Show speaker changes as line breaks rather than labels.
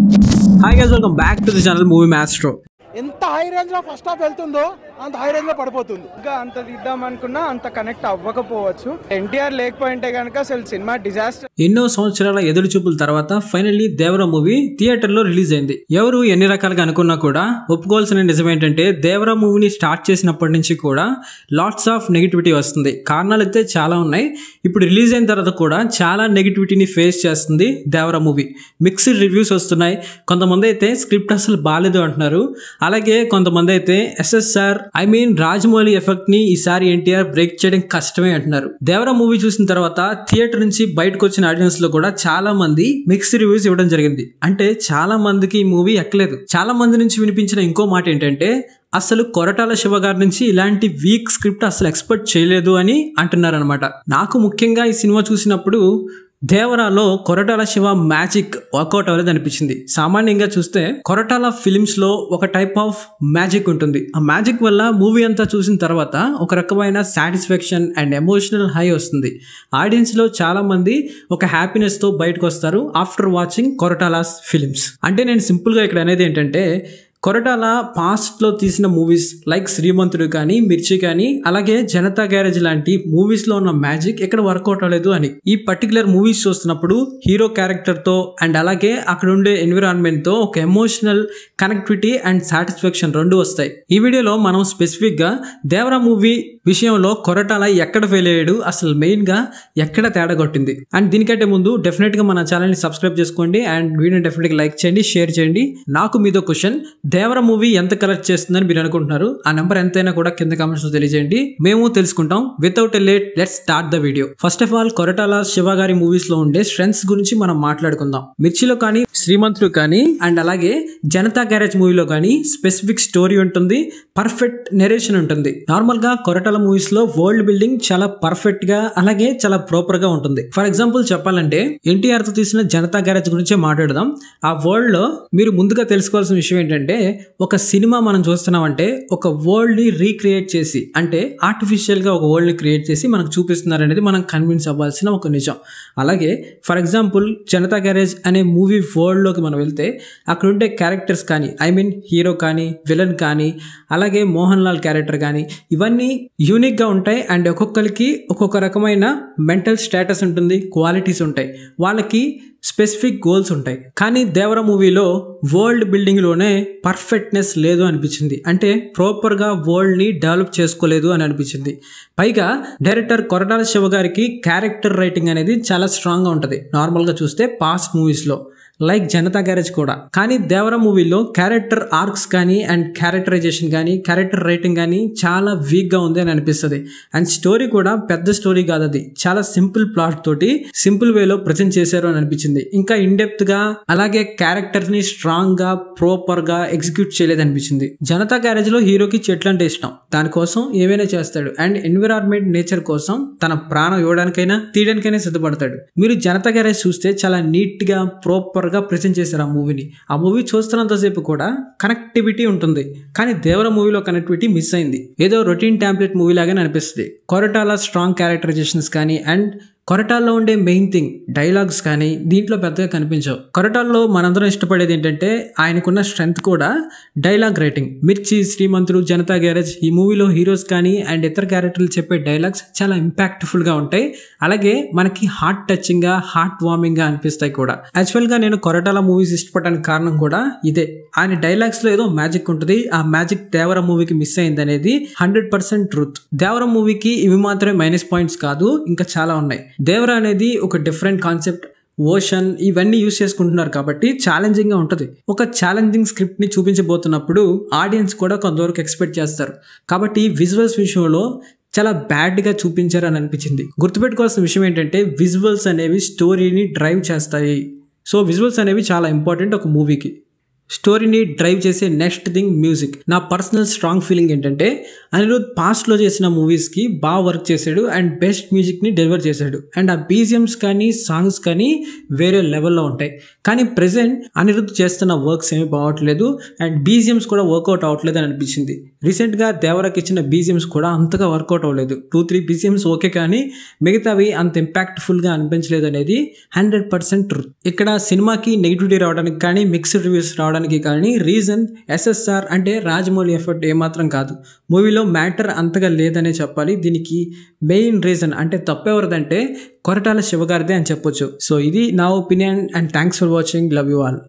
Hi guys, welcome back to the channel Movie Maestro.
ఎంత high range లో first half వెళ్తుందో అంత high range లో పడిపోతుంది.
ఇంకా అంత తీద్దాం అనుకున్నా అంత కనెక్ట్ అవ్వకపోవచ్చు. ఎన్టీఆర్ లేకపోయింటే కనుక అసలు సినిమా డిజాస్టర్.
ఎన్నో సంవత్సరాల ఎదురు చూపుల తర్వాత ఫైనల్లీ దేవరా మూవీ థియేటర్ లో రిలీజ్ అయింది. ఎవరు ఎన్ని రకాలుగా అనుకున్నా కూడా ఒప్పుకోవాల్సిన నిజం ఏంటంటే దేవరా మూవీని స్టార్ట్ చేసినప్పటి నుంచి కూడా లాట్స్ ఆఫ్ నెగిటివిటీ వస్తుంది. కారణాలు అయితే చాలా ఉన్నాయి. ఇప్పుడు రిలీజ్ అయిన తర్వాత కూడా చాలా నెగిటివిటీని ఫేస్ చేస్తుంది దేవరా మూవీ. మిక్స్డ్ రివ్యూస్ వస్తున్నాయి. కొంతమంది అయితే స్క్రిప్ట్ అసలు బాగాలేదు అంటున్నారు. అలాగే కొంతమంది అయితే ఎస్ఎస్ఆర్ రాజమౌళి ఎఫెక్ట్ ని ఈసారి ఎన్టీఆర్ బ్రేక్ చేయడం కష్టమే అంటున్నారు. దేవరా మూవీ చూసిన తర్వాత థియేటర్ నుంచి బయటకు వచ్చిన ఆడియన్స్ లో కూడా చాలా మంది మిక్స్డ్ రివ్యూస్ ఇవ్వడం జరిగింది. అంటే చాలా మందికి ఈ మూవీ ఎక్కలేదు. చాలా మంది నుంచి వినిపించిన ఇంకో మాట ఏంటంటే అసలు కొరటాల శివ గారి నుంచి ఇలాంటి వీక్ స్క్రిప్ట్ అసలు ఎక్స్పెక్ట్ చేయలేదు అని అంటున్నారు అనమాట. నాకు ముఖ్యంగా ఈ సినిమా చూసినప్పుడు దేవరాలో కొరటాల శివ మ్యాజిక్ వర్కౌట్ అవ్వలేదు అనిపించింది. సామాన్యంగా చూస్తే కొరటాల ఫిలిమ్స్ లో ఒక టైప్ ఆఫ్ మ్యాజిక్ ఉంటుంది. ఆ మ్యాజిక్ వల్ల మూవీ అంతా చూసిన తర్వాత ఒక రకమైన సాటిస్ఫాక్షన్ అండ్ ఎమోషనల్ హై వస్తుంది. ఆడియన్స్ లో చాలా మంది ఒక హ్యాపీనెస్ తో బయటకు వస్తారు ఆఫ్టర్ వాచింగ్ కొరటాలాస్ ఫిలిమ్స్. అంటే నేను సింపుల్ గా ఇక్కడ అనేది ఏంటంటే కొరటాల పాస్ట్లో తీసిన మూవీస్ లైక్ శ్రీమంతుడు కానీ మిర్చి కానీ అలాగే జనతా గ్యారేజ్ లాంటి మూవీస్లో ఉన్న మ్యాజిక్ ఎక్కడ వర్కౌట్ అవ్వలేదు అని. ఈ పర్టికులర్ మూవీస్ చూస్తున్నప్పుడు హీరో క్యారెక్టర్తో అండ్ అలాగే అక్కడ ఉండే ఎన్విరాన్మెంట్తో ఒక ఎమోషనల్ కనెక్టివిటీ అండ్ సాటిస్ఫాక్షన్ రెండు వస్తాయి. ఈ వీడియోలో మనం స్పెసిఫిక్గా దేవరా మూవీ విషయంలో కొరటాల ఎక్కడ ఫెయిల్ అయ్యాడు, అసలు మెయిన్గా ఎక్కడ తేడా కొట్టింది అండ్ దీనికంటే ముందు డెఫినెట్గా మన ఛానల్ని సబ్స్క్రైబ్ చేసుకోండి అండ్ వీడియోని డెఫినెట్గా లైక్ చేయండి, షేర్ చేయండి. నాకు మీదో క్వశ్చన్, దేవరా మూవీ ఎంత కలెక్ట్ చేస్తుందని మీరు అనుకుంటున్నారు? ఆ నెంబర్ ఎంతైనా కూడా కింద కామెంట్స్ లో తెలియజేయండి, మేము తెలుసుకుంటాం. Without a late let's start the video. First of all Koratala Shiva గారి మూవీస్ లో ఉండే స్ట్రెంగ్స్ గురించి మనం మాట్లాడుకుందాం. మిర్చిలో కానీ శ్రీమంతుడు కానీ అండ్ అలాగే జనతా గ్యారేజ్ మూవీలో కానీ స్పెసిఫిక్ స్టోరీ ఉంటుంది, పర్ఫెక్ట్ నెరేషన్ ఉంటుంది. నార్మల్ గా కొరటాల మూవీస్ లో వరల్డ్ బిల్డింగ్ చాలా పర్ఫెక్ట్ గా అలాగే చాలా ప్రాపర్ గా ఉంటుంది. ఫర్ ఎగ్జాంపుల్ చెప్పాలంటే ఎన్టీఆర్ తో తీసిన జనతా గ్యారేజ్ గురించే మాట్లాడదాం. ఆ వరల్డ్ లో మీరు ముందుగా తెలుసుకోవాల్సిన విషయం ఏంటంటే ఒక సినిమా మనం చూస్తున్నామంటే ఒక వరల్డ్ ని రీక్రియేట్ చేసి అంటే ఆర్టిఫిషియల్ గా ఒక వరల్డ్ ని క్రియేట్ చేసి మనకు చూపిస్తున్నారు అనేది మనం కన్విన్స్ అవ్వాల్సిన ఒక నిజం. అలాగే ఫర్ ఎగ్జాంపుల్ జనతా గ్యారేజ్ అనే మూవీ వరల్డ్ లోకి మనం వెళ్తే అక్కడ ఉండే క్యారెక్టర్స్ కానీ హీరో కానీ విలన్ కానీ అలాగే మోహన్ లాల్ క్యారెక్టర్ కానీ ఇవన్నీ యూనిక్ గా ఉంటాయి అండ్ ఒక్కొక్కరికి ఒక్కొక్క రకమైన మెంటల్ స్టేటస్ ఉంటుంది, క్వాలిటీస్ ఉంటాయి, వాళ్ళకి స్పెసిఫిక్ గోల్స్ ఉంటాయి. కానీ దేవరా మూవీలో వరల్డ్ బిల్డింగ్ లోనే పర్ఫెక్ట్నెస్ లేదు అనిపించింది. అంటే ప్రాపర్ గా వరల్డ్ ని డెవలప్ చేసుకోలేదు అని అనిపించింది. పైగా డైరెక్టర్ కొరటాల శివ గారికి క్యారెక్టర్ రైటింగ్ అనేది చాలా స్ట్రాంగ్ గా ఉంటుంది నార్మల్ గా చూస్తే పాస్ట్ మూవీస్ లో లైక్ జనతా గ్యారేజ్ కూడా. కానీ దేవరా మూవీలో క్యారెక్టర్ ఆర్క్స్ కానీ అండ్ క్యారెక్టరైజేషన్ కానీ క్యారెక్టర్ రైటింగ్ కానీ చాలా వీక్ గా ఉంది అని అనిపిస్తుంది. అండ్ స్టోరీ కూడా పెద్ద స్టోరీ కాదు, అది చాలా సింపుల్ ప్లాట్ తోటి సింపుల్ వేలో ప్రజెంట్ చేశారు అని అనిపించింది. ఇంకా ఇన్ డెప్త్ గా అలాగే క్యారెక్టర్ ని స్ట్రాంగ్ గా ప్రాపర్ గా ఎగ్జిక్యూట్ చేయలేదు అనిపించింది. జనతా గ్యారేజ్ లో హీరోకి చెట్లు అంటే ఇష్టం, దానికోసం ఏమైనా చేస్తాడు అండ్ ఎన్విరాన్మెంట్ నేచర్ కోసం తన ప్రాణం ఇవ్వడానికైనా తీయడానికైనా సిద్ధపడతాడు. మీరు జనతా గ్యారేజ్ చూస్తే చాలా నీట్ గా ప్రాపర్ గా ప్రెజెంట్ చేశారు ఆ మూవీని. ఆ మూవీ చూస్తున్నంతసేపు కూడా కనెక్టివిటీ ఉంటుంది, కానీ దేవరా మూవీలో కనెక్టివిటీ మిస్ అయింది. ఏదో రొటీన్ టాంప్లెట్ మూవీ లాగానే అనిపిస్తుంది. కొరటాల స్ట్రాంగ్ క్యారెక్టరైజేషన్స్ కానీ అండ్ కొరటాల్లో ఉండే మెయిన్ థింగ్ డైలాగ్స్ కానీ దీంట్లో పెద్దగా కనిపించవు. కొరటాల్లో మనందరం ఇష్టపడేది ఏంటంటే ఆయనకున్న స్ట్రెంగ్త్ కూడా డైలాగ్ రైటింగ్. మిర్చి, శ్రీమంతుడు, జనతా గ్యారేజ్ ఈ మూవీలో హీరోస్ కానీ అండ్ ఇతర క్యారెక్టర్లు చెప్పే డైలాగ్స్ చాలా ఇంపాక్ట్ఫుల్ గా ఉంటాయి. అలాగే మనకి హార్ట్ టచింగ్ గా హార్ట్ వార్మింగ్ గా అనిపిస్తాయి కూడా. యాక్చువల్ గా నేను కొరటాల మూవీస్ ఇష్టపడడానికి కారణం కూడా ఇదే. ఆయన డైలాగ్స్ లో ఏదో మ్యాజిక్ ఉంటుంది. ఆ మ్యాజిక్ దేవరా మూవీకి మిస్ అయింది అనేది 100% ట్రూత్. దేవరా మూవీకి ఇవి మాత్రమే మైనస్ పాయింట్స్ కాదు, ఇంకా చాలా ఉన్నాయి. దేవరా అనేది ఒక డిఫరెంట్ కాన్సెప్ట్, ఓషన్ ఇవన్నీ యూస్ చేసుకుంటున్నారు కాబట్టి ఛాలెంజింగ్ గా ఉంటుంది. ఒక ఛాలెంజింగ్ స్క్రిప్ట్ ని చూపించబోతున్నప్పుడు ఆడియన్స్ కూడా కొంతవరకు ఎక్స్పెక్ట్ చేస్తారు. కాబట్టి విజువల్స్ విషయంలో చాలా బ్యాడ్ గా చూపించారు అని అనిపించింది. గుర్తుపెట్టుకోవాల్సిన విషయం ఏంటంటే విజువల్స్ అనేవి స్టోరీని డ్రైవ్ చేస్తాయి. సో విజువల్స్ అనేవి చాలా ఇంపార్టెంట్ ఒక మూవీకి. స్టోరీని డ్రైవ్ చేసే నెక్స్ట్ థింగ్ మ్యూజిక్. నా పర్సనల్ స్ట్రాంగ్ ఫీలింగ్ ఏంటంటే అనిరుద్ పాస్ట్లో చేసిన మూవీస్కి బాగా వర్క్ చేశాడు అండ్ బెస్ట్ మ్యూజిక్ని డెలివర్ చేశాడు అండ్ ఆ బీజిఎమ్స్ కానీ సాంగ్స్ కానీ వేరే లెవెల్లో ఉంటాయి. కానీ ప్రెజెంట్ అనిరుద్ చేస్తున్న వర్క్స్ ఏమీ బాగోట్లేదు అండ్ బీజిఎమ్స్ కూడా వర్కౌట్ అవ్వట్లేదు అని అనిపించింది. రీసెంట్గా దేవరాకి ఇచ్చిన బీజిఎమ్స్ కూడా అంతగా వర్కౌట్ అవ్వలేదు. 2-3 బీజిఎమ్స్ ఓకే కానీ మిగతావి అంత ఇంపాక్ట్ఫుల్గా అనిపించలేదు అనేది 100% ట్రూత్. ఇక్కడ సినిమాకి నెగిటివిటీ రావడానికి కానీ మిక్స్డ్ రివ్యూస్ రావడానికి కానీ రీజన్ ఎస్ఎస్ఆర్ అంటే రాజమౌళి ఎఫర్ట్ ఏమాత్రం కాదు. మూవీలో మ్యాటర్ అంతగా లేదనే చెప్పాలి. దీనికి మెయిన్ రీజన్ అంటే తప్పెవరిదంటే కొరటాల శివ గారిదే అని చెప్పొచ్చు. సో ఇది నా opinion and thanks for watching. Love you all.